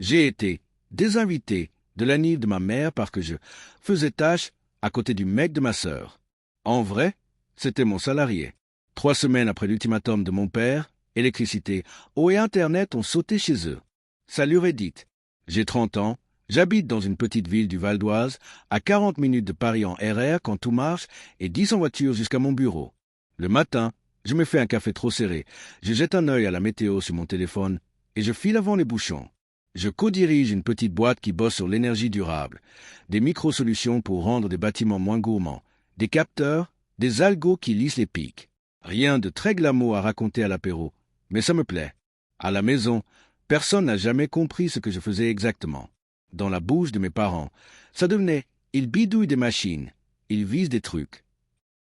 J'ai été désinvité de l'anniv de ma mère parce que je faisais tâche à côté du mec de ma sœur. En vrai, c'était mon salarié. 3 semaines après l'ultimatum de mon père, électricité, eau et Internet ont sauté chez eux. Salut Reddit. J'ai 30 ans, j'habite dans une petite ville du Val d'Oise, à 40 minutes de Paris en RR quand tout marche et 10 en voiture jusqu'à mon bureau. Le matin, je me fais un café trop serré, je jette un œil à la météo sur mon téléphone et je file avant les bouchons. Je co-dirige une petite boîte qui bosse sur l'énergie durable, des micro-solutions pour rendre des bâtiments moins gourmands, des capteurs, des algos qui lissent les pics. Rien de très glamour à raconter à l'apéro, mais ça me plaît. À la maison, personne n'a jamais compris ce que je faisais exactement. Dans la bouche de mes parents, ça devenait « ils bidouillent des machines, ils visent des trucs ».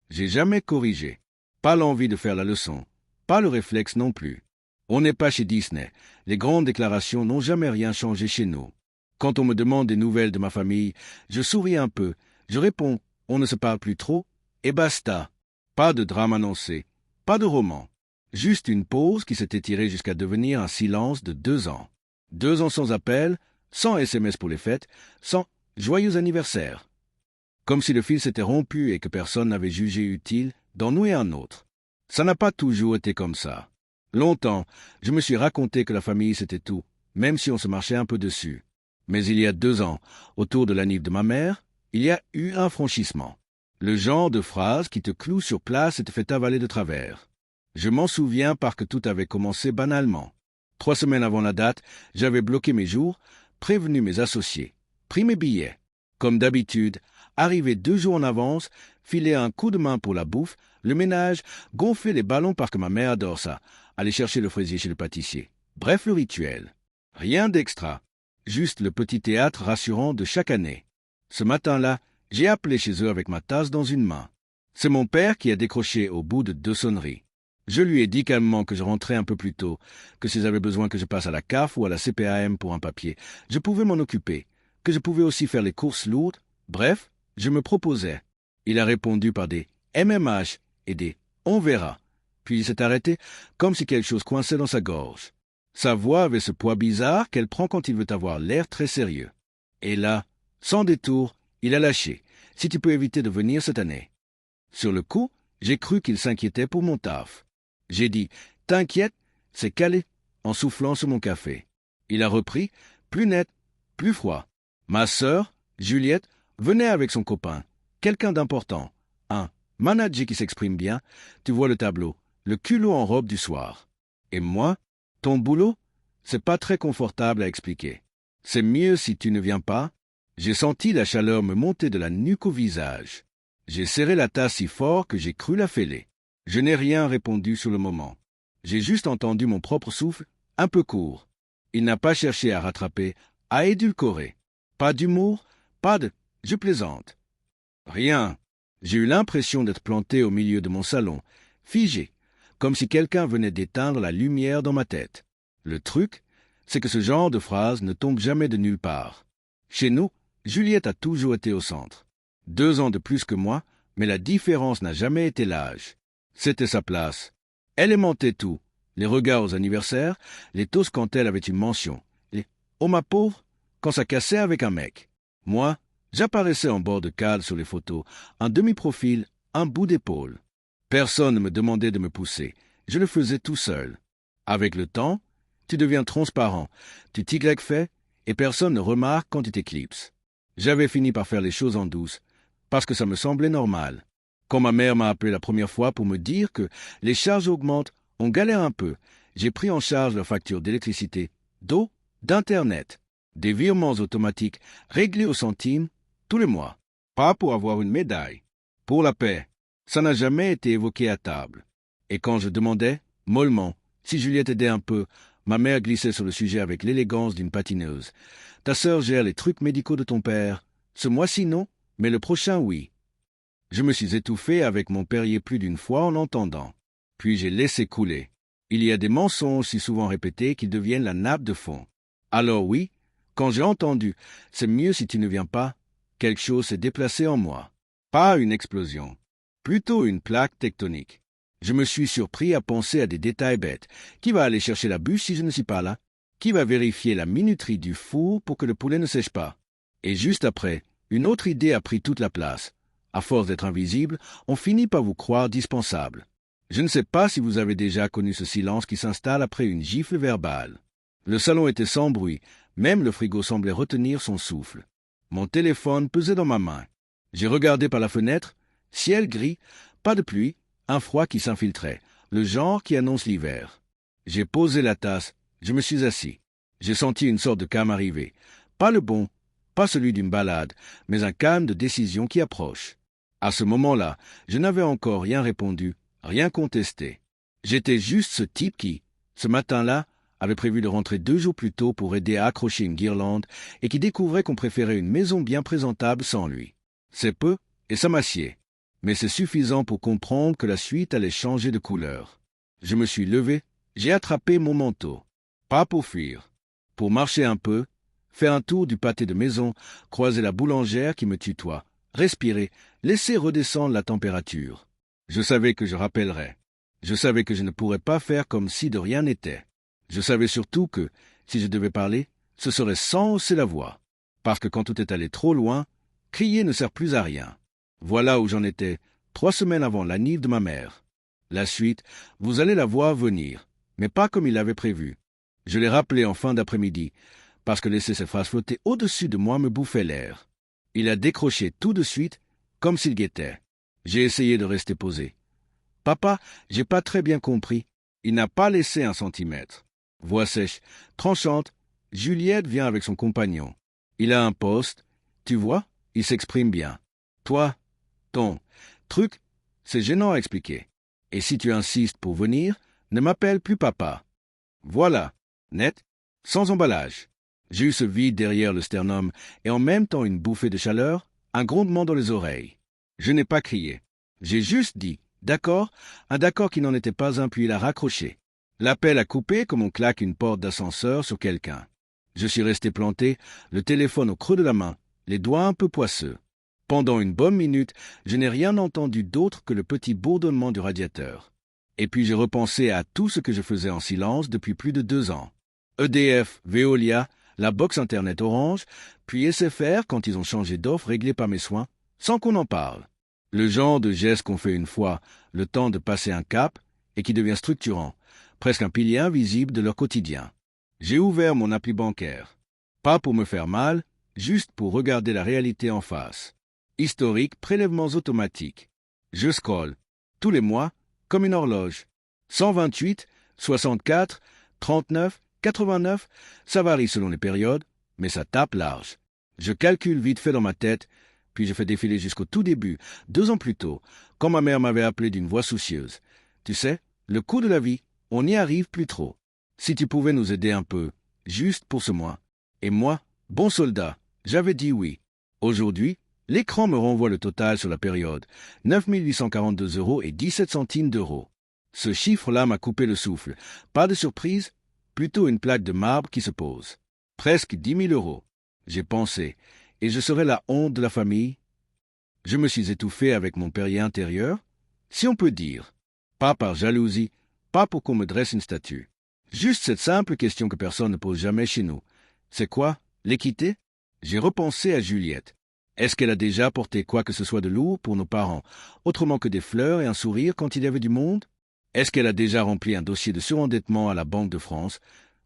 J'ai jamais corrigé. Pas l'envie de faire la leçon, pas le réflexe non plus. On n'est pas chez Disney. Les grandes déclarations n'ont jamais rien changé chez nous. Quand on me demande des nouvelles de ma famille, je souris un peu. Je réponds, on ne se parle plus trop, et basta. Pas de drame annoncé, pas de roman. Juste une pause qui s'est étirée jusqu'à devenir un silence de 2 ans. 2 ans sans appel, sans SMS pour les fêtes, sans joyeux anniversaire. Comme si le fil s'était rompu et que personne n'avait jugé utile d'en nouer un autre. Ça n'a pas toujours été comme ça. Longtemps, je me suis raconté que la famille c'était tout, même si on se marchait un peu dessus. Mais il y a 2 ans, autour de l'anniv de ma mère, il y a eu un franchissement. Le genre de phrase qui te cloue sur place et te fait avaler de travers. Je m'en souviens parce que tout avait commencé banalement. 3 semaines avant la date, j'avais bloqué mes jours, prévenu mes associés, pris mes billets. Comme d'habitude, arrivé 2 jours en avance, filer un coup de main pour la bouffe, le ménage, gonfler les ballons parce que ma mère adore ça, aller chercher le fraisier chez le pâtissier. Bref, le rituel. Rien d'extra. Juste le petit théâtre rassurant de chaque année. Ce matin-là, j'ai appelé chez eux avec ma tasse dans une main. C'est mon père qui a décroché au bout de 2 sonneries. Je lui ai dit calmement que je rentrais un peu plus tôt, que s'ils avaient besoin que je passe à la CAF ou à la CPAM pour un papier, je pouvais m'en occuper, que je pouvais aussi faire les courses lourdes. Bref, je me proposais. Il a répondu par des MMH et des on verra. Puis il s'est arrêté, comme si quelque chose coinçait dans sa gorge. Sa voix avait ce poids bizarre qu'elle prend quand il veut avoir l'air très sérieux. Et là, sans détour, il a lâché. Si tu peux éviter de venir cette année. Sur le coup, j'ai cru qu'il s'inquiétait pour mon taf. J'ai dit, t'inquiète, c'est calé, en soufflant sur mon café. Il a repris, plus net, plus froid. Ma sœur, Juliette, venait avec son copain, quelqu'un d'important, un manager qui s'exprime bien, tu vois le tableau, le culot en robe du soir. Et moi, ton boulot, c'est pas très confortable à expliquer. C'est mieux si tu ne viens pas. J'ai senti la chaleur me monter de la nuque au visage. J'ai serré la tasse si fort que j'ai cru la fêler. Je n'ai rien répondu sur le moment. J'ai juste entendu mon propre souffle, un peu court. Il n'a pas cherché à rattraper, à édulcorer. Pas d'humour, pas de « je plaisante ». Rien. J'ai eu l'impression d'être planté au milieu de mon salon, figé, comme si quelqu'un venait d'éteindre la lumière dans ma tête. Le truc, c'est que ce genre de phrase ne tombe jamais de nulle part. Chez nous, Juliette a toujours été au centre. 2 ans de plus que moi, mais la différence n'a jamais été l'âge. C'était sa place. Elle aimantait tout. Les regards aux anniversaires, les toasts quand elle avait une mention, les « oh ma pauvre » quand ça cassait avec un mec. Moi, j'apparaissais en bord de cadre sur les photos, un demi-profil, un bout d'épaule. Personne ne me demandait de me pousser. Je le faisais tout seul. Avec le temps, tu deviens transparent, tu t'y-fais, et personne ne remarque quand tu t'éclipses. J'avais fini par faire les choses en douce, parce que ça me semblait normal. Quand ma mère m'a appelé la première fois pour me dire que les charges augmentent, on galère un peu, j'ai pris en charge la facture d'électricité, d'eau, d'Internet, des virements automatiques réglés au centime tous les mois. Pas pour avoir une médaille, pour la paix. Ça n'a jamais été évoqué à table. Et quand je demandais, mollement, si Juliette aidait un peu, ma mère glissait sur le sujet avec l'élégance d'une patineuse. Ta sœur gère les trucs médicaux de ton père. Ce mois-ci, non, mais le prochain, oui. Je me suis étouffé avec mon Perrier plus d'une fois en l'entendant. Puis j'ai laissé couler. Il y a des mensonges si souvent répétés qu'ils deviennent la nappe de fond. Alors oui, quand j'ai entendu « c'est mieux si tu ne viens pas », quelque chose s'est déplacé en moi. Pas une explosion, plutôt une plaque tectonique. Je me suis surpris à penser à des détails bêtes. Qui va aller chercher la bûche si je ne suis pas là? Qui va vérifier la minuterie du four pour que le poulet ne sèche pas? Et juste après, une autre idée a pris toute la place. À force d'être invisible, on finit par vous croire dispensable. Je ne sais pas si vous avez déjà connu ce silence qui s'installe après une gifle verbale. Le salon était sans bruit, même le frigo semblait retenir son souffle. Mon téléphone pesait dans ma main. J'ai regardé par la fenêtre, ciel gris, pas de pluie, un froid qui s'infiltrait, le genre qui annonce l'hiver. J'ai posé la tasse, je me suis assis. J'ai senti une sorte de calme arriver. Pas le bon, pas celui d'une balade, mais un calme de décision qui approche. À ce moment-là, je n'avais encore rien répondu, rien contesté. J'étais juste ce type qui, ce matin-là, avait prévu de rentrer 2 jours plus tôt pour aider à accrocher une guirlande et qui découvrait qu'on préférait une maison bien présentable sans lui. C'est peu, et ça m'assied. Mais c'est suffisant pour comprendre que la suite allait changer de couleur. Je me suis levé, j'ai attrapé mon manteau. Pas pour fuir. Pour marcher un peu, faire un tour du pâté de maison, croiser la boulangère qui me tutoie, respirer, laisser redescendre la température. Je savais que je rappellerais. Je savais que je ne pourrais pas faire comme si de rien n'était. Je savais surtout que, si je devais parler, ce serait sans hausser la voix. Parce que quand tout est allé trop loin, crier ne sert plus à rien. Voilà où j'en étais, 3 semaines avant l'anniv de ma mère. La suite, vous allez la voir venir, mais pas comme il l'avait prévu. Je l'ai rappelé en fin d'après-midi, parce que laisser cette phrase flotter au-dessus de moi me bouffait l'air. Il a décroché tout de suite, comme s'il guettait. J'ai essayé de rester posé. « Papa, j'ai pas très bien compris. » Il n'a pas laissé un centimètre. Voix sèche, tranchante, Juliette vient avec son compagnon. Il a un poste, tu vois, il s'exprime bien. Toi, ton truc, c'est gênant à expliquer. Et si tu insistes pour venir, ne m'appelle plus papa. Voilà, net, sans emballage. J'ai eu ce vide derrière le sternum et en même temps une bouffée de chaleur, un grondement dans les oreilles. Je n'ai pas crié. J'ai juste dit « d'accord », un d'accord qui n'en était pas un puis il a raccroché. L'appel a coupé comme on claque une porte d'ascenseur sur quelqu'un. Je suis resté planté, le téléphone au creux de la main, les doigts un peu poisseux. Pendant une bonne minute, je n'ai rien entendu d'autre que le petit bourdonnement du radiateur. Et puis j'ai repensé à tout ce que je faisais en silence depuis plus de 2 ans. EDF, Veolia, la box Internet Orange, puis SFR quand ils ont changé d'offre réglée par mes soins, sans qu'on en parle. Le genre de geste qu'on fait une fois, le temps de passer un cap, et qui devient structurant, presque un pilier invisible de leur quotidien. J'ai ouvert mon appli bancaire. Pas pour me faire mal, juste pour regarder la réalité en face. Historique, prélèvements automatiques. Je scrolle. Tous les mois, comme une horloge. 128, 64, 39, 89, ça varie selon les périodes, mais ça tape large. Je calcule vite fait dans ma tête, puis je fais défiler jusqu'au tout début, 2 ans plus tôt, quand ma mère m'avait appelé d'une voix soucieuse. Tu sais, le coût de la vie, on n'y arrive plus trop. Si tu pouvais nous aider un peu, juste pour ce mois. Et moi, bon soldat, j'avais dit oui. Aujourd'hui, l'écran me renvoie le total sur la période, 9 842 € et 17 centimes d'euros. Ce chiffre-là m'a coupé le souffle. Pas de surprise, plutôt une plaque de marbre qui se pose. Presque 10 000 €. J'ai pensé, et je serais la honte de la famille. Je me suis étouffé avec mon Perrier intérieur, si on peut dire. Pas par jalousie, pas pour qu'on me dresse une statue. Juste cette simple question que personne ne pose jamais chez nous. C'est quoi, l'équité? J'ai repensé à Juliette. Est-ce qu'elle a déjà porté quoi que ce soit de lourd pour nos parents, autrement que des fleurs et un sourire quand il y avait du monde? Est-ce qu'elle a déjà rempli un dossier de surendettement à la Banque de France,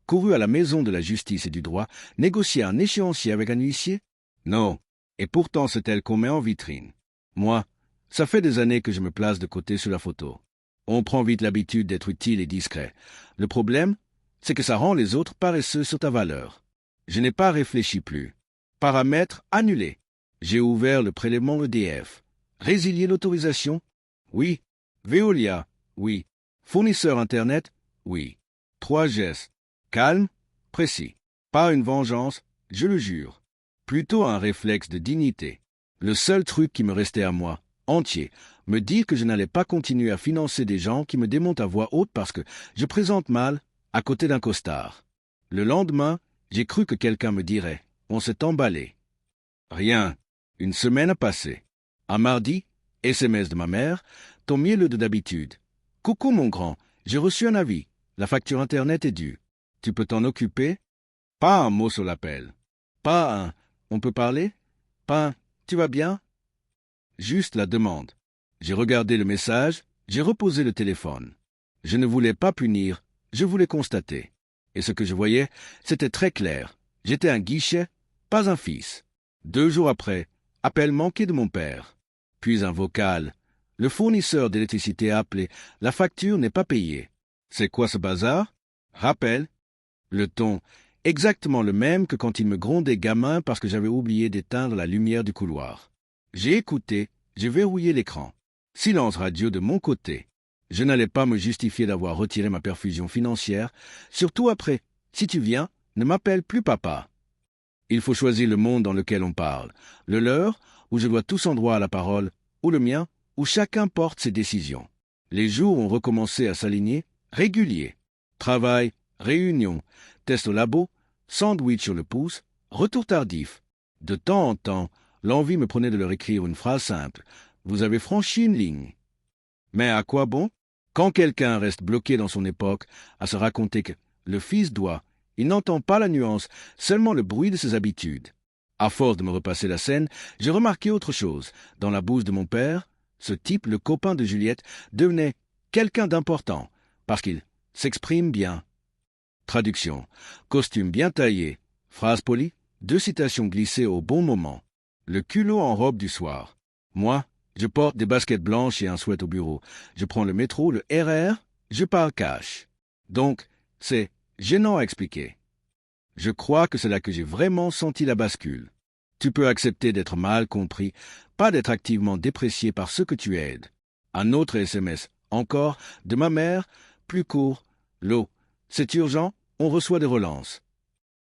couru à la maison de la justice et du droit, négocié un échéancier avec un huissier? Non. Et pourtant c'est elle qu'on met en vitrine. Moi, ça fait des années que je me place de côté sur la photo. On prend vite l'habitude d'être utile et discret. Le problème, c'est que ça rend les autres paresseux sur ta valeur. Je n'ai pas réfléchi plus. Paramètres annulés. J'ai ouvert le prélèvement EDF. Résilier l'autorisation? Oui. Veolia? Oui. Fournisseur Internet? Oui. 3 gestes. Calme, précis. Pas une vengeance, je le jure. Plutôt un réflexe de dignité. Le seul truc qui me restait à moi, entier, me dire que je n'allais pas continuer à financer des gens qui me démontent à voix haute parce que je présente mal à côté d'un costard. Le lendemain, j'ai cru que quelqu'un me dirait « On s'est emballé ». Rien. Une semaine a passé. Un mardi, SMS de ma mère, ton mielleux de d'habitude. « Coucou mon grand, j'ai reçu un avis. La facture Internet est due. Tu peux t'en occuper, Pas un mot sur l'appel. Pas un « on peut parler ?» Pas un « tu vas bien ?» Juste la demande. J'ai regardé le message, j'ai reposé le téléphone. Je ne voulais pas punir, je voulais constater. Et ce que je voyais, c'était très clair. J'étais un guichet, pas un fils. 2 jours après, appel manqué de mon père. Puis un vocal. Le fournisseur d'électricité a appelé. La facture n'est pas payée. C'est quoi ce bazar? Rappel. Le ton, exactement le même que quand il me grondait gamin parce que j'avais oublié d'éteindre la lumière du couloir. J'ai écouté, j'ai verrouillé l'écran. Silence radio de mon côté. Je n'allais pas me justifier d'avoir retiré ma perfusion financière, surtout après. Si tu viens, ne m'appelle plus papa. Il faut choisir le monde dans lequel on parle. Le leur, où je dois tous en droit à la parole, ou le mien, où chacun porte ses décisions. Les jours ont recommencé à s'aligner, réguliers. Travail, réunion, test au labo, sandwich sur le pouce, retour tardif. De temps en temps, l'envie me prenait de leur écrire une phrase simple. Vous avez franchi une ligne. Mais à quoi bon? Quand quelqu'un reste bloqué dans son époque, à se raconter que le fils doit, il n'entend pas la nuance, seulement le bruit de ses habitudes. À force de me repasser la scène, j'ai remarqué autre chose. Dans la bouche de mon père, ce type, le copain de Juliette, devenait quelqu'un d'important, parce qu'il s'exprime bien. Traduction. Costume bien taillé. Phrase polie. 2 citations glissées au bon moment. Le culot en robe du soir. Moi, je porte des baskets blanches et un sweat au bureau. Je prends le métro, le RER, je parle cash. Donc, c'est gênant à expliquer. Je crois que c'est là que j'ai vraiment senti la bascule. Tu peux accepter d'être mal compris, pas d'être activement déprécié par ceux que tu aides. Un autre SMS, encore, de ma mère, plus court. L'eau, c'est urgent, on reçoit des relances.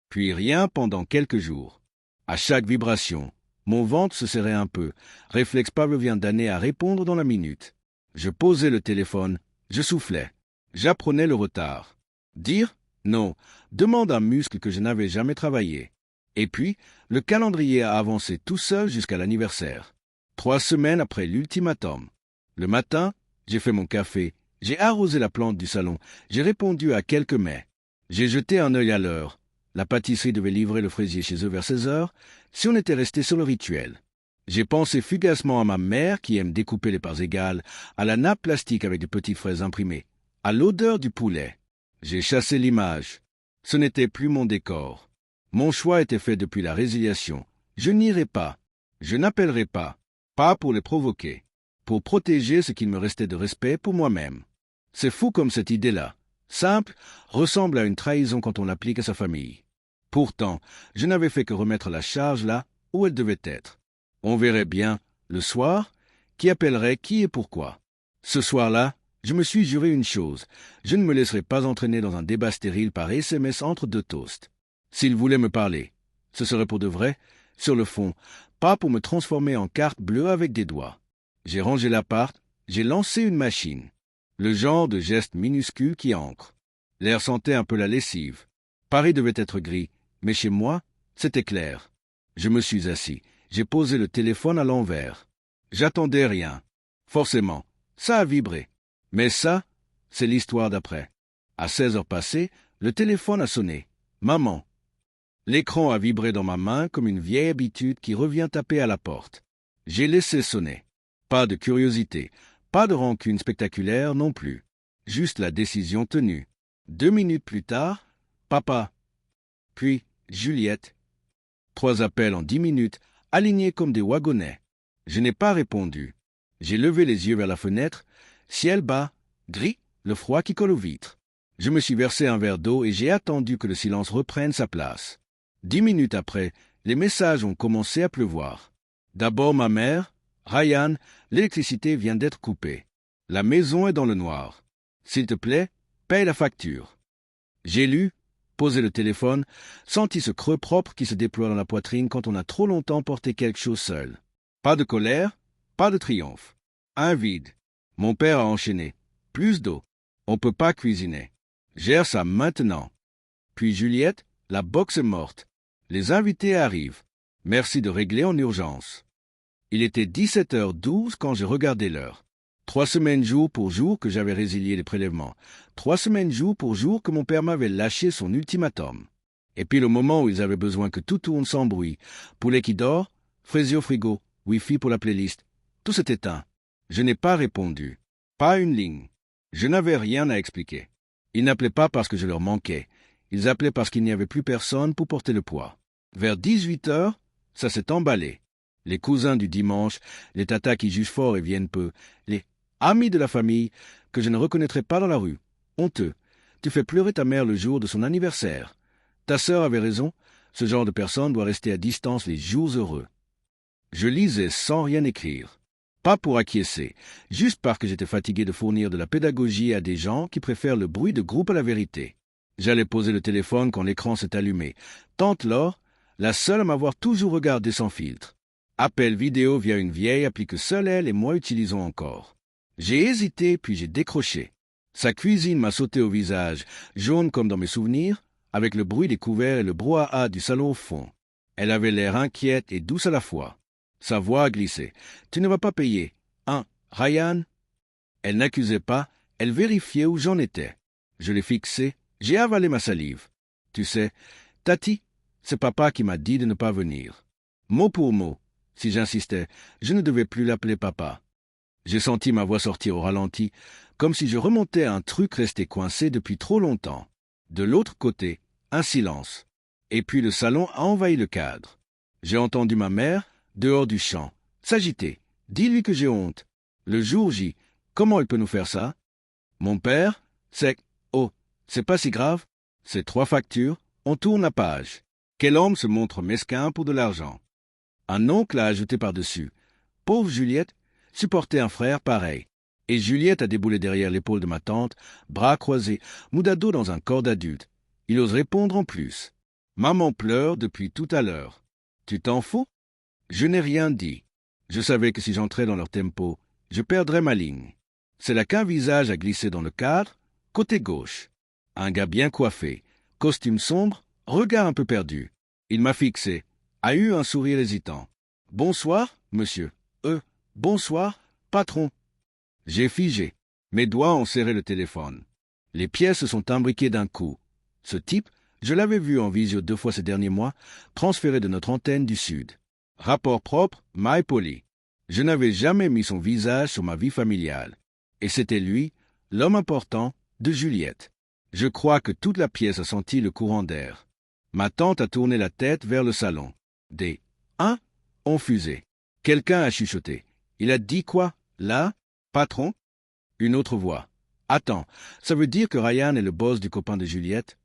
Puis rien pendant quelques jours. À chaque vibration, mon ventre se serrait un peu. Réflexe pavlovien d'année à répondre dans la minute. Je posais le téléphone, je soufflais. J'apprenais le retard. Dire? Non. Demande un muscle que je n'avais jamais travaillé. Et puis, le calendrier a avancé tout seul jusqu'à l'anniversaire. 3 semaines après l'ultimatum. Le matin, j'ai fait mon café. J'ai arrosé la plante du salon. J'ai répondu à quelques mets. J'ai jeté un œil à l'heure. La pâtisserie devait livrer le fraisier chez eux vers 16 heures, si on était resté sur le rituel. J'ai pensé fugacement à ma mère qui aime découper les parts égales, à la nappe plastique avec de petites fraises imprimées, à l'odeur du poulet. J'ai chassé l'image. Ce n'était plus mon décor. Mon choix était fait depuis la résiliation. Je n'irai pas. Je n'appellerai pas. Pas pour les provoquer. Pour protéger ce qu'il me restait de respect pour moi-même. C'est fou comme cette idée-là. Simple, ressemble à une trahison quand on l'applique à sa famille. Pourtant, je n'avais fait que remettre la charge là où elle devait être. On verrait bien, le soir, qui appellerait qui et pourquoi. Ce soir-là, je me suis juré une chose, je ne me laisserai pas entraîner dans un débat stérile par SMS entre 2 toasts. S'il voulait me parler, ce serait pour de vrai, sur le fond, pas pour me transformer en carte bleue avec des doigts. J'ai rangé l'appart, j'ai lancé une machine. Le genre de geste minuscule qui ancre. L'air sentait un peu la lessive. Paris devait être gris, mais chez moi, c'était clair. Je me suis assis, j'ai posé le téléphone à l'envers. J'attendais rien. Forcément, ça a vibré. Mais ça, c'est l'histoire d'après. À 16 heures passées, le téléphone a sonné. Maman. L'écran a vibré dans ma main comme une vieille habitude qui revient taper à la porte. J'ai laissé sonner. Pas de curiosité, pas de rancune spectaculaire non plus. Juste la décision tenue. 2 minutes plus tard, papa. Puis, Juliette. 3 appels en 10 minutes, alignés comme des wagonnets. Je n'ai pas répondu. J'ai levé les yeux vers la fenêtre. Ciel bas, gris, le froid qui colle aux vitres. Je me suis versé un verre d'eau et j'ai attendu que le silence reprenne sa place. 10 minutes après, les messages ont commencé à pleuvoir. D'abord ma mère. Ryan, l'électricité vient d'être coupée. La maison est dans le noir. S'il te plaît, paye la facture. J'ai lu, posé le téléphone, senti ce creux propre qui se déploie dans la poitrine quand on a trop longtemps porté quelque chose seul. Pas de colère, pas de triomphe. Un vide. Mon père a enchaîné. Plus d'eau. On peut pas cuisiner. Gère ça maintenant. Puis Juliette, la boxe est morte. Les invités arrivent. Merci de régler en urgence. Il était 17h12 quand j'ai regardé l'heure. 3 semaines jour pour jour que j'avais résilié les prélèvements. 3 semaines jour pour jour que mon père m'avait lâché son ultimatum. Et puis le moment où ils avaient besoin que tout tourne sans bruit, poulet qui dort, fraisier au frigo, Wi-Fi pour la playlist, tout s'est éteint. Je n'ai pas répondu. Pas une ligne. Je n'avais rien à expliquer. Ils n'appelaient pas parce que je leur manquais. Ils appelaient parce qu'il n'y avait plus personne pour porter le poids. Vers 18 heures, ça s'est emballé. Les cousins du dimanche, les tatas qui jugent fort et viennent peu, les amis de la famille que je ne reconnaîtrais pas dans la rue. Honteux. Tu fais pleurer ta mère le jour de son anniversaire. Ta sœur avait raison, ce genre de personne doit rester à distance les jours heureux. Je lisais sans rien écrire. Pas pour acquiescer, juste parce que j'étais fatigué de fournir de la pédagogie à des gens qui préfèrent le bruit de groupe à la vérité. J'allais poser le téléphone quand l'écran s'est allumé. Tante Laure, la seule à m'avoir toujours regardé sans filtre. Appel vidéo via une vieille appli que seule elle et moi utilisons encore. J'ai hésité, puis j'ai décroché. Sa cuisine m'a sauté au visage, jaune comme dans mes souvenirs, avec le bruit des couverts et le brouhaha du salon au fond. Elle avait l'air inquiète et douce à la fois. Sa voix glissait. « Tu ne vas pas payer. Hein, Ryan ?» Elle n'accusait pas, elle vérifiait où j'en étais. Je l'ai fixé, j'ai avalé ma salive. « Tu sais, Tati, c'est papa qui m'a dit de ne pas venir. » Mot pour mot, si j'insistais, je ne devais plus l'appeler papa. J'ai senti ma voix sortir au ralenti, comme si je remontais à un truc resté coincé depuis trop longtemps. De l'autre côté, un silence. Et puis le salon a envahi le cadre. J'ai entendu ma mère, dehors du champ, s'agiter. « Dis-lui que j'ai honte. Le jour J, comment elle peut nous faire ça ?» Mon père, c'est « Oh, c'est pas si grave. C'est 3 factures, on tourne la page. » Quel homme se montre mesquin pour de l'argent? Un oncle a ajouté par-dessus. « Pauvre Juliette, supporter un frère pareil. » Et Juliette a déboulé derrière l'épaule de ma tante, bras croisés, moudado dans un corps d'adulte. Il ose répondre en plus. Maman pleure depuis tout à l'heure. Tu t'en fous? Je n'ai rien dit. Je savais que si j'entrais dans leur tempo, je perdrais ma ligne. C'est là qu'un visage a glissé dans le cadre, côté gauche. Un gars bien coiffé, costume sombre, regard un peu perdu. Il m'a fixé, a eu un sourire hésitant. « Bonsoir, monsieur. Bonsoir, patron. » J'ai figé. Mes doigts ont serré le téléphone. Les pièces se sont imbriquées d'un coup. Ce type, je l'avais vu en visio 2 fois ces derniers mois, transféré de notre antenne du Sud. Rapport propre, my poli. Je n'avais jamais mis son visage sur ma vie familiale. Et c'était lui, l'homme important, de Juliette. Je crois que toute la pièce a senti le courant d'air. Ma tante a tourné la tête vers le salon. Des « Hein ?» ont fusé. Quelqu'un a chuchoté. Il a dit quoi, là, patron? Une autre voix. Attends, ça veut dire que Ryan est le boss du copain de Juliette?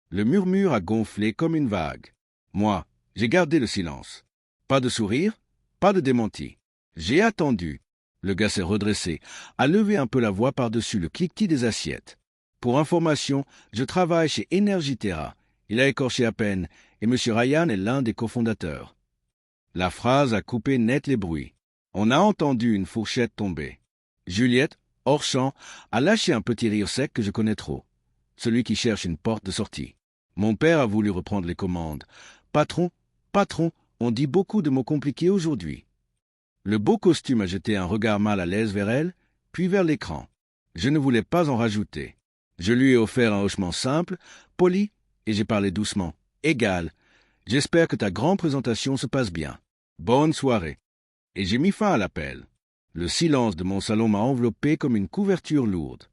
Le murmure a gonflé comme une vague. Moi, j'ai gardé le silence. Pas de sourire, pas de démenti. J'ai attendu. Le gars s'est redressé, a levé un peu la voix par-dessus le cliquetis des assiettes. Pour information, je travaille chez Energiterra. Il a écorché à peine, et M. Ryan est l'un des cofondateurs. La phrase a coupé net les bruits. On a entendu une fourchette tomber. Juliette, hors champ, a lâché un petit rire sec que je connais trop. Celui qui cherche une porte de sortie. Mon père a voulu reprendre les commandes. Patron, on dit beaucoup de mots compliqués aujourd'hui. Le beau costume a jeté un regard mal à l'aise vers elle, puis vers l'écran. Je ne voulais pas en rajouter. Je lui ai offert un hochement simple, poli, et j'ai parlé doucement. Égal. J'espère que ta grande présentation se passe bien. Bonne soirée. Et j'ai mis fin à l'appel. Le silence de mon salon m'a enveloppé comme une couverture lourde.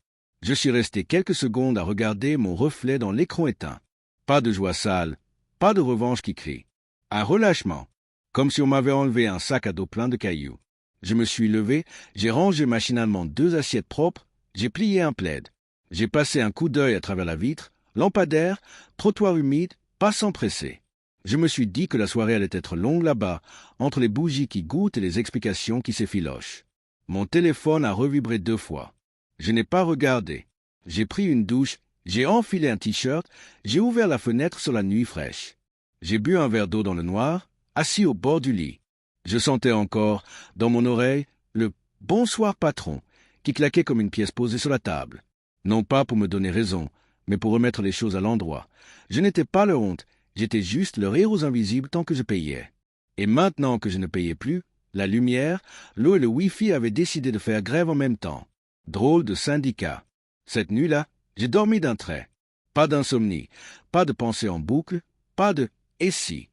Je suis resté quelques secondes à regarder mon reflet dans l'écran éteint. Pas de joie sale, pas de revanche qui crie. Un relâchement, comme si on m'avait enlevé un sac à dos plein de cailloux. Je me suis levé, j'ai rangé machinalement 2 assiettes propres, j'ai plié un plaid. J'ai passé un coup d'œil à travers la vitre, lampadaire, trottoir humide, pas sans presser. Je me suis dit que la soirée allait être longue là-bas, entre les bougies qui goûtent et les explications qui s'effilochent. Mon téléphone a revibré 2 fois. Je n'ai pas regardé. J'ai pris une douche, j'ai enfilé un t-shirt, j'ai ouvert la fenêtre sur la nuit fraîche. J'ai bu un verre d'eau dans le noir, assis au bord du lit. Je sentais encore, dans mon oreille, le « bonsoir patron » qui claquait comme une pièce posée sur la table. Non pas pour me donner raison, mais pour remettre les choses à l'endroit. Je n'étais pas leur honte, j'étais juste leur héros invisible tant que je payais. Et maintenant que je ne payais plus, la lumière, l'eau et le Wi-Fi avaient décidé de faire grève en même temps. Drôle de syndicat. Cette nuit-là, j'ai dormi d'un trait. Pas d'insomnie, pas de pensée en boucle, Pas de « et si ».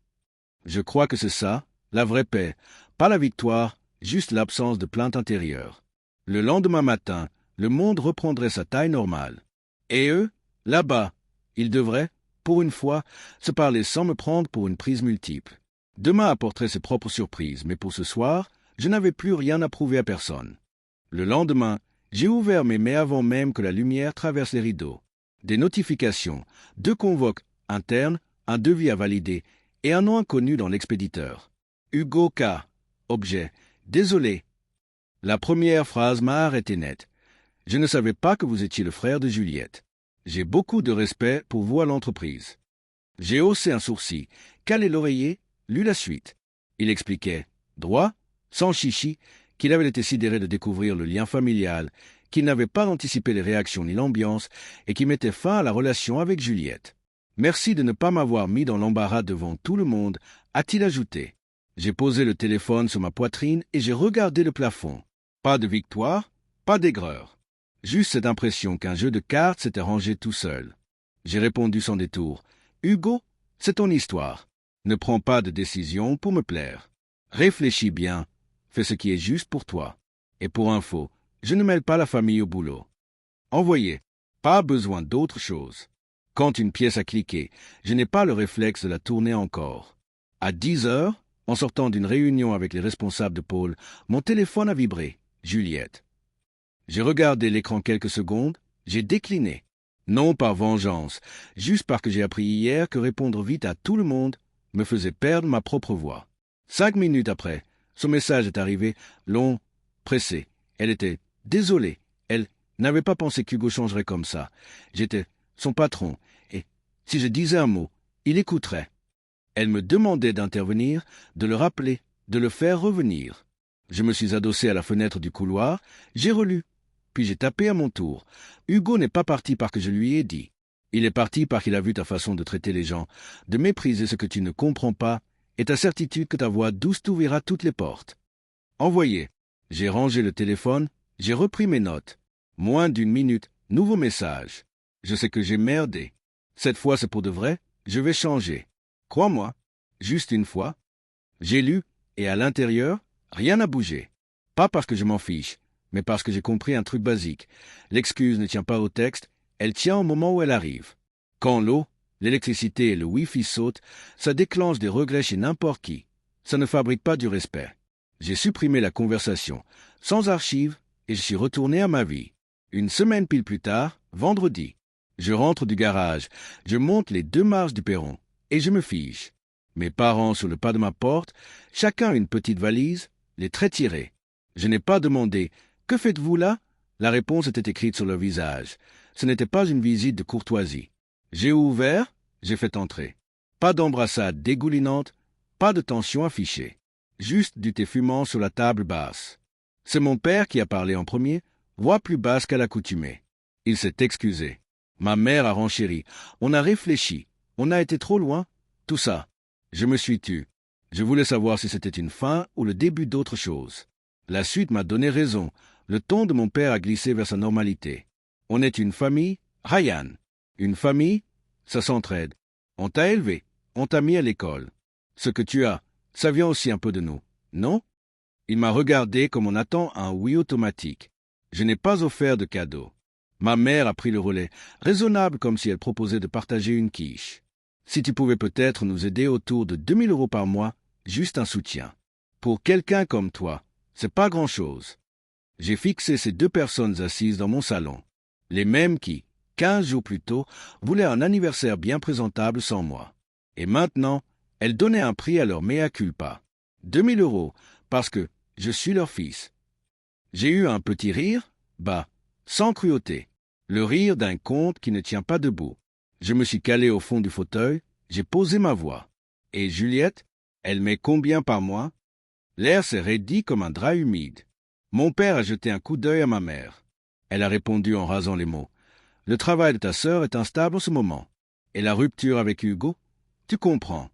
Je crois que c'est ça, la vraie paix, pas la victoire, juste l'absence de plainte intérieure. Le lendemain matin, le monde reprendrait sa taille normale. Et eux, là-bas, ils devraient, pour une fois, se parler sans me prendre pour une prise multiple. Demain apporterait ses propres surprises, mais pour ce soir, je n'avais plus rien à prouver à personne. Le lendemain, j'ai ouvert mes mails avant même que la lumière traverse les rideaux. Des notifications, 2 convoques internes, un devis à valider et un nom inconnu dans l'expéditeur. Hugo K. Objet. Désolé. La première phrase m'a arrêté net. Je ne savais pas que vous étiez le frère de Juliette. J'ai beaucoup de respect pour vous à l'entreprise. J'ai haussé un sourcil, calé l'oreiller, lu la suite. Il expliquait, droit, sans chichi, qu'il avait été sidéré de découvrir le lien familial, qu'il n'avait pas anticipé les réactions ni l'ambiance, et qui mettait fin à la relation avec Juliette. Merci de ne pas m'avoir mis dans l'embarras devant tout le monde, a-t-il ajouté. J'ai posé le téléphone sur ma poitrine et j'ai regardé le plafond. Pas de victoire, pas d'aigreur. Juste cette impression qu'un jeu de cartes s'était rangé tout seul. J'ai répondu sans détour. Hugo, c'est ton histoire. Ne prends pas de décision pour me plaire. Réfléchis bien. Fais ce qui est juste pour toi. Et pour info, je ne mêle pas la famille au boulot. Envoyé. Pas besoin d'autre chose. Quand une pièce a cliqué, je n'ai pas le réflexe de la tourner encore. À 10 heures, en sortant d'une réunion avec les responsables de pôle, mon téléphone a vibré. Juliette. J'ai regardé l'écran quelques secondes, j'ai décliné. Non par vengeance, juste parce que j'ai appris hier que répondre vite à tout le monde me faisait perdre ma propre voix. 5 minutes après, son message est arrivé, long, pressé. Elle était désolée. Elle n'avait pas pensé qu'Hugo changerait comme ça. J'étais son patron, et si je disais un mot, il écouterait. Elle me demandait d'intervenir, de le rappeler, de le faire revenir. Je me suis adossé à la fenêtre du couloir, j'ai relu, puis j'ai tapé à mon tour. Hugo n'est pas parti parce que je lui ai dit. Il est parti parce qu'il a vu ta façon de traiter les gens, de mépriser ce que tu ne comprends pas, et ta certitude que ta voix douce t'ouvrira toutes les portes. Envoyé. J'ai rangé le téléphone, j'ai repris mes notes. Moins d'1 minute, nouveau message. Je sais que j'ai merdé. Cette fois c'est pour de vrai, je vais changer. Crois-moi, juste une fois. J'ai lu, et à l'intérieur, rien n'a bougé. Pas parce que je m'en fiche, mais parce que j'ai compris un truc basique. L'excuse ne tient pas au texte, elle tient au moment où elle arrive. Quand l'eau, l'électricité et le Wi-Fi sautent, ça déclenche des regrets chez n'importe qui. Ça ne fabrique pas du respect. J'ai supprimé la conversation, sans archives, et je suis retourné à ma vie. 1 semaine pile plus tard, vendredi. Je rentre du garage, je monte les 2 marches du perron, et je me fige. Mes parents sur le pas de ma porte, chacun une petite valise, les traits tirés. Je n'ai pas demandé « Que faites-vous là ?» La réponse était écrite sur leur visage. Ce n'était pas une visite de courtoisie. J'ai ouvert, j'ai fait entrer. Pas d'embrassade dégoulinante, pas de tension affichée. Juste du thé fumant sur la table basse. C'est mon père qui a parlé en premier, voix plus basse qu'à l'accoutumée. Il s'est excusé. Ma mère a renchéri. On a réfléchi. On a été trop loin. Tout ça. Je me suis tu. Je voulais savoir si c'était une fin ou le début d'autre chose. La suite m'a donné raison. Le ton de mon père a glissé vers sa normalité. On est une famille, Ryan. Une famille, ça s'entraide. On t'a élevé. On t'a mis à l'école. Ce que tu as, ça vient aussi un peu de nous, non? Il m'a regardé comme on attend un oui automatique. Je n'ai pas offert de cadeau. Ma mère a pris le relais, raisonnable comme si elle proposait de partager une quiche. Si tu pouvais peut-être nous aider autour de 2 000 € par mois, juste un soutien. Pour quelqu'un comme toi, c'est pas grand-chose. J'ai fixé ces 2 personnes assises dans mon salon. Les mêmes qui, 15 jours plus tôt, voulaient un anniversaire bien présentable sans moi. Et maintenant, elles donnaient un prix à leur mea culpa. 2 000 €, parce que je suis leur fils. J'ai eu un petit rire, sans cruauté. Le rire d'un conte qui ne tient pas debout. Je me suis calé au fond du fauteuil, j'ai posé ma voix. Et Juliette, elle met combien par mois? L'air s'est raidi comme un drap humide. Mon père a jeté un coup d'œil à ma mère. Elle a répondu en rasant les mots. Le travail de ta sœur est instable en ce moment. Et la rupture avec Hugo? Tu comprends.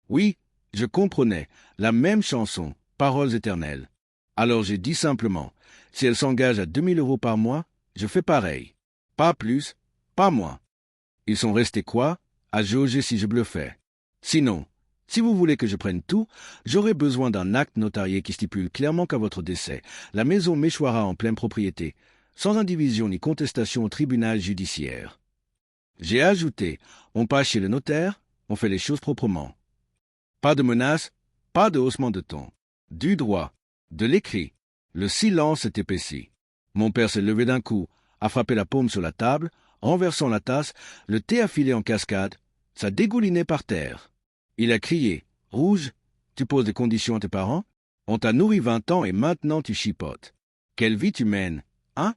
Oui, je comprenais. La même chanson, paroles éternelles. Alors j'ai dit simplement, si elle s'engage à 2 000 € par mois, je fais pareil. Pas plus, pas moins. Ils sont restés quoi? À jauger si je bluffais. Sinon, si vous voulez que je prenne tout, j'aurai besoin d'un acte notarié qui stipule clairement qu'à votre décès, la maison m'échouera en pleine propriété, sans indivision ni contestation au tribunal judiciaire. J'ai ajouté, on passe chez le notaire, on fait les choses proprement. Pas de menaces, pas de haussement de ton. Du droit, de l'écrit. Le silence s'est épaissi. Mon père s'est levé d'un coup, a frappé la paume sur la table, renversant la tasse, le thé a filé en cascade, ça dégoulinait par terre. Il a crié, « Rouge, tu poses des conditions à tes parents? On t'a nourri 20 ans et maintenant tu chipotes. Quelle vie tu mènes, hein ?»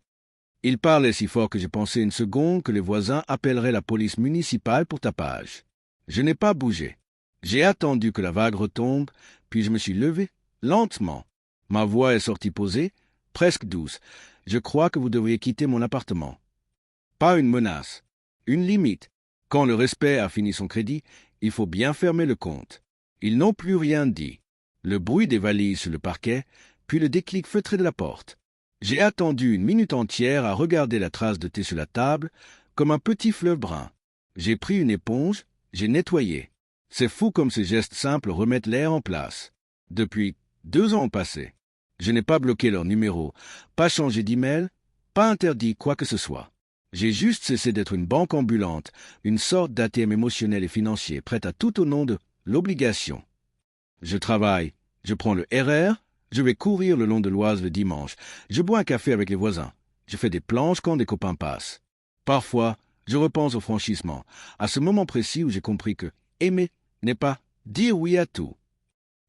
Il parlait si fort que j'ai pensé une seconde que les voisins appelleraient la police municipale pour tapage. Je n'ai pas bougé. J'ai attendu que la vague retombe, puis je me suis levé, lentement. Ma voix est sortie posée, presque douce. Je crois que vous devriez quitter mon appartement. Pas une menace, une limite. Quand le respect a fini son crédit, il faut bien fermer le compte. Ils n'ont plus rien dit. Le bruit des valises sur le parquet, puis le déclic feutré de la porte. J'ai attendu une minute entière à regarder la trace de thé sur la table, comme un petit fleuve brun. J'ai pris une éponge, j'ai nettoyé. C'est fou comme ces gestes simples remettent l'air en place. Depuis 2 ans ont passé. Je n'ai pas bloqué leur numéro, pas changé d'email, pas interdit quoi que ce soit. J'ai juste cessé d'être une banque ambulante, une sorte d'ATM émotionnel et financier, prête à tout au nom de l'obligation. Je travaille, je prends le RR, je vais courir le long de l'Oise le dimanche, je bois un café avec les voisins, je fais des planches quand des copains passent. Parfois, je repense au franchissement, à ce moment précis où j'ai compris que aimer n'est pas dire oui à tout.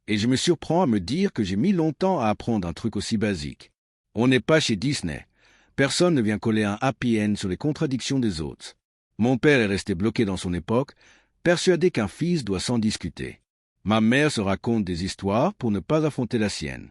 Et je me surprends à me dire que j'ai mis longtemps à apprendre un truc aussi basique. On n'est pas chez Disney. Personne ne vient coller un happy end sur les contradictions des autres. Mon père est resté bloqué dans son époque, persuadé qu'un fils doit s'en discuter. Ma mère se raconte des histoires pour ne pas affronter la sienne.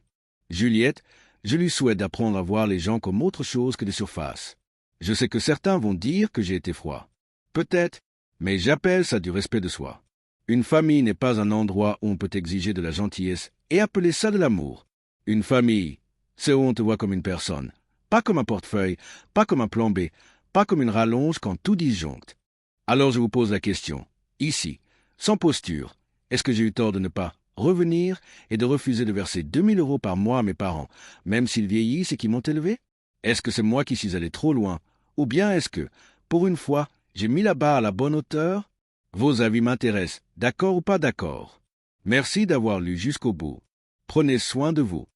Juliette, je lui souhaite d'apprendre à voir les gens comme autre chose que des surfaces. Je sais que certains vont dire que j'ai été froid. Peut-être, mais j'appelle ça du respect de soi. Une famille n'est pas un endroit où on peut exiger de la gentillesse et appeler ça de l'amour. Une famille, c'est où on te voit comme une personne, pas comme un portefeuille, pas comme un plan B, pas comme une rallonge quand tout disjoncte. Alors je vous pose la question, ici, sans posture, est-ce que j'ai eu tort de ne pas revenir et de refuser de verser 2 000 € par mois à mes parents, même s'ils vieillissent et qui m'ont élevé? Est-ce que c'est moi qui suis allé trop loin? Ou bien est-ce que, pour une fois, j'ai mis la barre à la bonne hauteur? Vos avis m'intéressent, d'accord ou pas d'accord. Merci d'avoir lu jusqu'au bout. Prenez soin de vous.